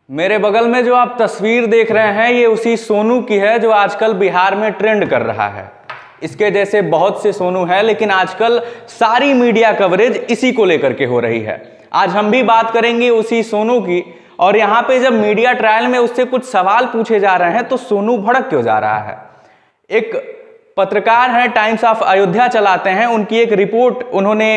मेरे बगल में जो आप तस्वीर देख रहे हैं ये उसी सोनू की है जो आजकल बिहार में ट्रेंड कर रहा है। इसके जैसे बहुत से सोनू हैं, लेकिन आजकल सारी मीडिया कवरेज इसी को लेकर के हो रही है। आज हम भी बात करेंगे उसी सोनू की। और यहाँ पे जब मीडिया ट्रायल में उससे कुछ सवाल पूछे जा रहे हैं तो सोनू भड़क क्यों जा रहा है। एक पत्रकार हैं, टाइम्स ऑफ अयोध्या चलाते हैं, उनकी एक रिपोर्ट उन्होंने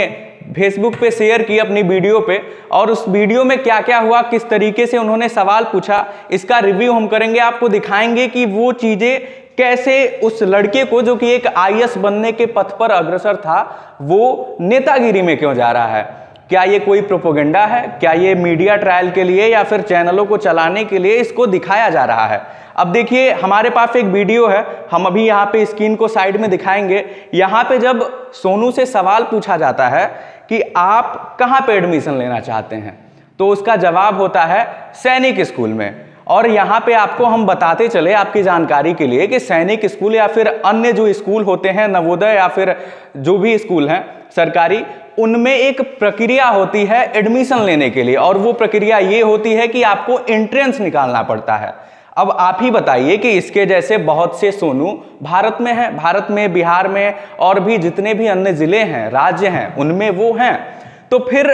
फेसबुक पे शेयर की अपनी वीडियो पे, और उस वीडियो में क्या क्या हुआ, किस तरीके से उन्होंने सवाल पूछा, इसका रिव्यू हम करेंगे। आपको दिखाएंगे कि वो चीजें कैसे उस लड़के को जो कि एक आईएएस बनने के पथ पर अग्रसर था, वो नेतागिरी में क्यों जा रहा है। क्या ये कोई प्रोपोगेंडा है, क्या ये मीडिया ट्रायल के लिए या फिर चैनलों को चलाने के लिए इसको दिखाया जा रहा है। अब देखिए हमारे पास एक वीडियो है, हम अभी यहाँ पे स्क्रीन को साइड में दिखाएंगे। यहाँ पे जब सोनू से सवाल पूछा जाता है कि आप कहाँ पे एडमिशन लेना चाहते हैं, तो उसका जवाब होता है सैनिक स्कूल में। और यहाँ पे आपको हम बताते चले आपकी जानकारी के लिए कि सैनिक स्कूल या फिर अन्य जो स्कूल होते हैं, नवोदय या फिर जो भी स्कूल हैं सरकारी, उनमें एक प्रक्रिया होती है एडमिशन लेने के लिए, और वो प्रक्रिया ये होती है कि आपको एंट्रेंस निकालना पड़ता है। अब आप ही बताइए कि इसके जैसे बहुत से सोनू भारत में हैं, भारत में, बिहार में और भी जितने भी अन्य जिले हैं, राज्य हैं, उनमें वो हैं। तो फिर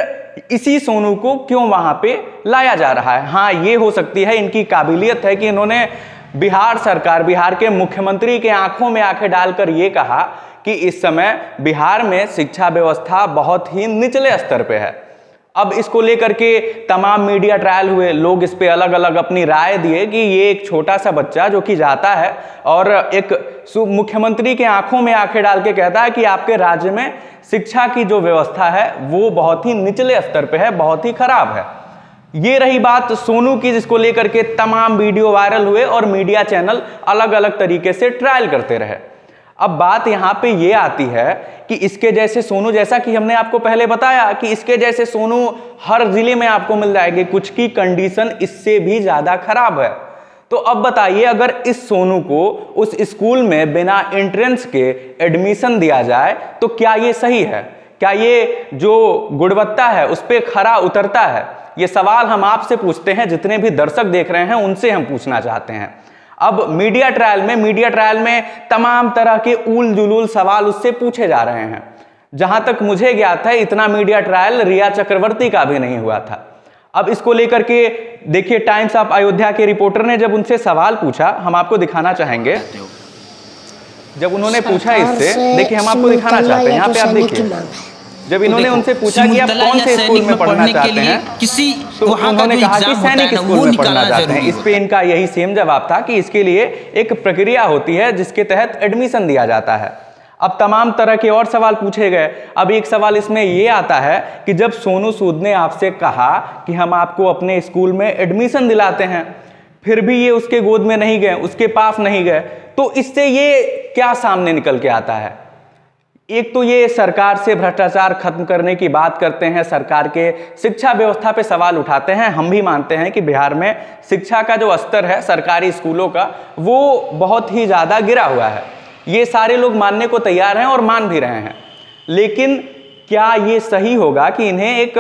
इसी सोनू को क्यों वहां पे लाया जा रहा है। हाँ, ये हो सकती है, इनकी काबिलियत है कि इन्होंने बिहार सरकार, बिहार के मुख्यमंत्री के आंखों में आंखें डालकर ये कहा कि इस समय बिहार में शिक्षा व्यवस्था बहुत ही निचले स्तर पे है। अब इसको लेकर के तमाम मीडिया ट्रायल हुए, लोग इस पे अलग अलग अपनी राय दिए कि ये एक छोटा सा बच्चा जो कि जाता है और एक मुख्यमंत्री के आंखों में आंखें डाल के कहता है कि आपके राज्य में शिक्षा की जो व्यवस्था है वो बहुत ही निचले स्तर पे है, बहुत ही खराब है। ये रही बात सोनू की, जिसको लेकर के तमाम वीडियो वायरल हुए और मीडिया चैनल अलग अलग तरीके से ट्रायल करते रहे। अब बात यहाँ पे ये आती है कि इसके जैसे सोनू, जैसा कि हमने आपको पहले बताया कि इसके जैसे सोनू हर जिले में आपको मिल जाएंगे, कुछ की कंडीशन इससे भी ज्यादा खराब है। तो अब बताइए, अगर इस सोनू को उस स्कूल में बिना एंट्रेंस के एडमिशन दिया जाए तो क्या ये सही है, क्या ये जो गुणवत्ता है उस पर खरा उतरता है। ये सवाल हम आपसे पूछते हैं, जितने भी दर्शक देख रहे हैं उनसे हम पूछना चाहते हैं। अब मीडिया ट्रायल में तमाम तरह के उल जुलूल सवाल उससे पूछे जा रहे हैं। जहां तक मुझे ज्ञात है इतना मीडिया ट्रायल रिया चक्रवर्ती का भी नहीं हुआ था। अब इसको लेकर के देखिए, टाइम्स ऑफ अयोध्या के रिपोर्टर ने जब उनसे सवाल पूछा, हम आपको दिखाना चाहेंगे। जब उन्होंने पूछा इससे, देखिए हम आपको दिखाना चाहते हैं, यहाँ पे आप देखिए, जब इन्होंने उनसे पूछा कि आप कौन से स्कूल में पढ़ना चाहते हैं, तो उन्होंने कहा कि सैनिक स्कूल में पढ़ना चाहते हैं। इस पे इनका यही सेम जवाब था कि इसके लिए एक प्रक्रिया होती है जिसके तहत एडमिशन दिया जाता है। अब तमाम तरह के और सवाल पूछे गए। अब एक सवाल इसमें ये आता है कि जब सोनू सूद ने आपसे कहा कि हम आपको अपने स्कूल में एडमिशन दिलाते हैं, फिर भी ये उसके गोद में नहीं गए, उसके पास नहीं गए, तो इससे ये क्या सामने निकल के आता है। एक तो ये सरकार से भ्रष्टाचार खत्म करने की बात करते हैं, सरकार के शिक्षा व्यवस्था पे सवाल उठाते हैं। हम भी मानते हैं कि बिहार में शिक्षा का जो स्तर है सरकारी स्कूलों का, वो बहुत ही ज़्यादा गिरा हुआ है। ये सारे लोग मानने को तैयार हैं और मान भी रहे हैं। लेकिन क्या ये सही होगा कि इन्हें एक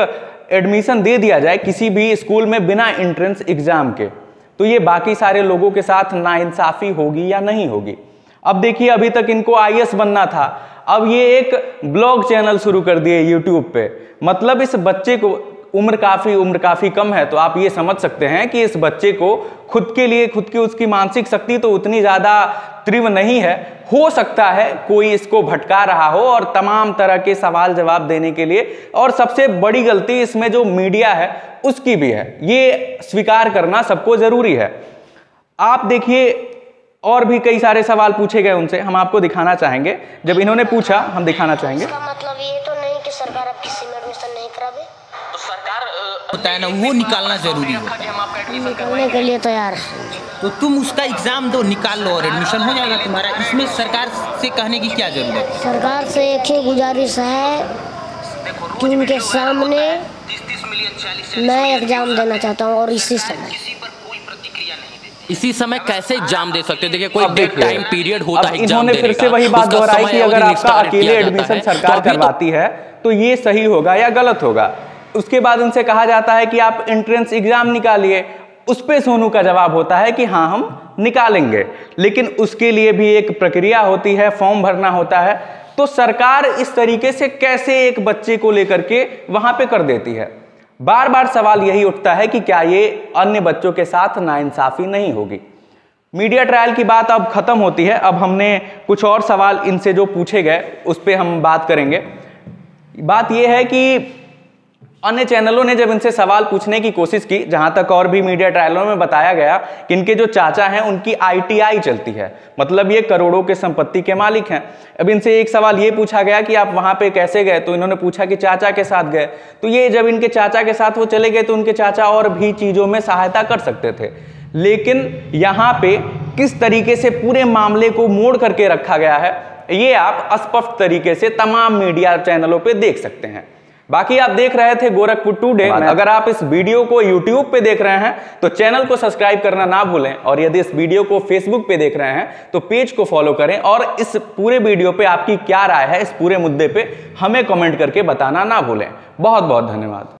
एडमिशन दे दिया जाए किसी भी स्कूल में बिना एंट्रेंस एग्जाम के, तो ये बाकी सारे लोगों के साथ नाइंसाफ़ी होगी या नहीं होगी। अब देखिए, अभी तक इनको आईएएस बनना था, अब ये एक ब्लॉग चैनल शुरू कर दिए यूट्यूब पे। मतलब इस बच्चे को उम्र काफ़ी कम है, तो आप ये समझ सकते हैं कि इस बच्चे को खुद के लिए, खुद की उसकी मानसिक शक्ति तो उतनी ज़्यादा तीव्र नहीं है। हो सकता है कोई इसको भटका रहा हो और तमाम तरह के सवाल जवाब देने के लिए। और सबसे बड़ी गलती इसमें जो मीडिया है उसकी भी है, ये स्वीकार करना सबको ज़रूरी है। आप देखिए, और भी कई सारे सवाल पूछे गए उनसे, हम आपको दिखाना चाहेंगे। जब इन्होंने पूछा, हम दिखाना चाहेंगे। इसका मतलब ये तो नहीं कि सरकार अब किसी में एडमिशन नहीं करावे, तो सरकार होता है ना, वो निकालना जरूरी है। निकालने के लिए तैयार है, तो तुम उसका एग्जाम दो, निकाल लो और एडमिशन हो जाएगा तुम्हारा। इसमें सरकार से कहने की क्या जरूरत है। सरकार से एक ही गुजारिश है कि उनके सामने मैं एग्जाम देना चाहता हूँ, और इसी समय कैसे एग्जाम दे सकते हैं। देखिए, कोई टाइम पीरियड होता है एग्जाम इन्होंने फिर से वही बात दोहराई कि अगर आपका अकेले एडमिशन सरकार करवाती है तो ये सही होगा या गलत होगा। उसके बाद उनसे कहा जाता है कि आप एंट्रेंस एग्जाम निकालिए, उस पे सोनू का जवाब होता है कि हाँ हम निकालेंगे, लेकिन उसके लिए भी एक प्रक्रिया होती है, फॉर्म भरना होता है। तो सरकार इस तरीके से कैसे एक बच्चे को लेकर के वहां पे कर देती है? बार बार सवाल यही उठता है कि क्या ये अन्य बच्चों के साथ नाइंसाफी नहीं होगी? मीडिया ट्रायल की बात अब खत्म होती है। अब हमने कुछ और सवाल इनसे जो पूछे गए उस पर हम बात करेंगे। बात यह है कि अन्य चैनलों ने जब इनसे सवाल पूछने की कोशिश की, जहां तक और भी मीडिया ट्रायलों में बताया गया कि इनके जो चाचा हैं उनकी ITI चलती है, मतलब ये करोड़ों के संपत्ति के मालिक हैं। अब इनसे एक सवाल ये पूछा गया कि आप वहां पे कैसे गए, तो इन्होंने पूछा कि चाचा के साथ गए। तो ये जब इनके चाचा के साथ वो चले गए तो उनके चाचा और भी चीजों में सहायता कर सकते थे, लेकिन यहाँ पे किस तरीके से पूरे मामले को मोड़ करके रखा गया है ये आप स्पष्ट तरीके से तमाम मीडिया चैनलों पे देख सकते हैं। बाकी आप देख रहे थे गोरखपुर टुडे। अगर आप इस वीडियो को YouTube पे देख रहे हैं तो चैनल को सब्सक्राइब करना ना भूलें, और यदि इस वीडियो को Facebook पे देख रहे हैं तो पेज को फॉलो करें, और इस पूरे वीडियो पे आपकी क्या राय है इस पूरे मुद्दे पे हमें कमेंट करके बताना ना भूलें। बहुत बहुत धन्यवाद।